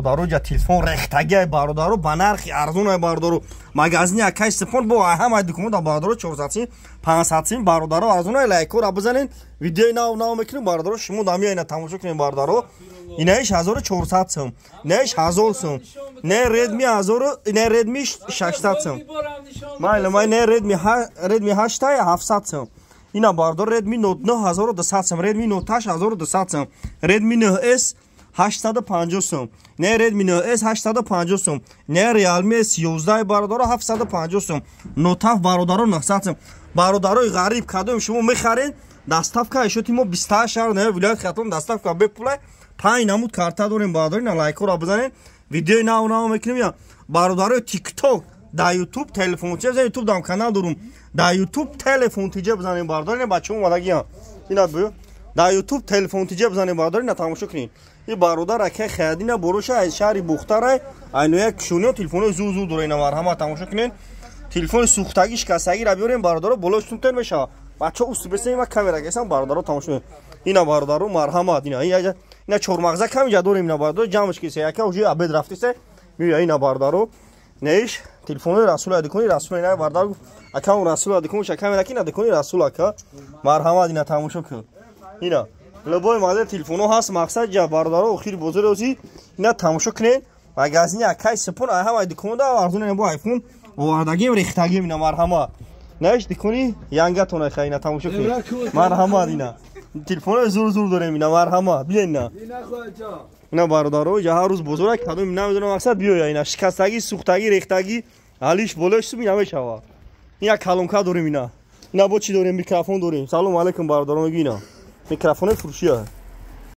Бародаро телефон рехтаги бародаро ба нархи арзон бародаро магазини акай сипон бо ҳама дукон да бародаро 400 500 бародаро арзон лайкора бизанин видео нав мекунем бародаро шумо дамиена тамошо кунем бародаро инаиш 1400 сом неш 1000 сом не Redmi 1000 не Redmi 600 сом майла май не Redmi 8 700 сом ина бародаро Redmi Note 9 1200 сом Redmi Note 8 1200 сом Redmi 9s 850 сом не Redmi 9s 850 сом не Realme S11 бародаро 750 сом Note 7 бародаро 900 сом бародарои ғариб кадом шумо мехарен доставка ишоти мо 28 шаҳр не вилоят хатон доставка бепулай 5 намуд карта дорем бародаро на лайкора бизанен видеои нав мекунем я бародарои TikTok да YouTube телефон чиз YouTube дам канал дорум да YouTube телефон тиҷа бизанем бародаро бачаҳо омадагиам ина бу да YouTube телефон тиҷа бизанем бародаро на тамошо кунед и бародар ака хадина бороша аз шаҳри бухтара айноя кушуниё телефони зу дора ина марҳама тамошо кунед телефони сухтаги шикастаги ра биёрем бародаро болои сумтен мешава бачаҳо устубесем ма камера гесам бародаро тамошо кунед ина бародаро марҳамат ина чормағза камиҷа дорем ина бародаро ҷамъш кисе яка уже абед рафтисе мия ина бародаро неш телефони расул адикони расул ина бародаро акам расул адикони камера кина адикони расул ака марҳамат ина тамошо кун ина любой модель телефоно ҳаст мақсад ҷа бародаро охири бозори озӣ ина тамошо кунед магазини акай сипон ҳама диконда арзуне бо айфон овардагим рехтагим ина марҳамат неш дикони янгатона хай ина тамошо кунед марҳамат ина телефоно зур дорем ина марҳамат биен ина бародаро ҷа ҳар рӯз бозора кадом намедонам мақсад биёя ина шикастаги сухтаги рехтаги алиш болош сум ина мешава ина калонка дорем ина бо чӣ дорем микрофон дорем салом алейкум бародаро мегӯ ина микрофони фурӯшия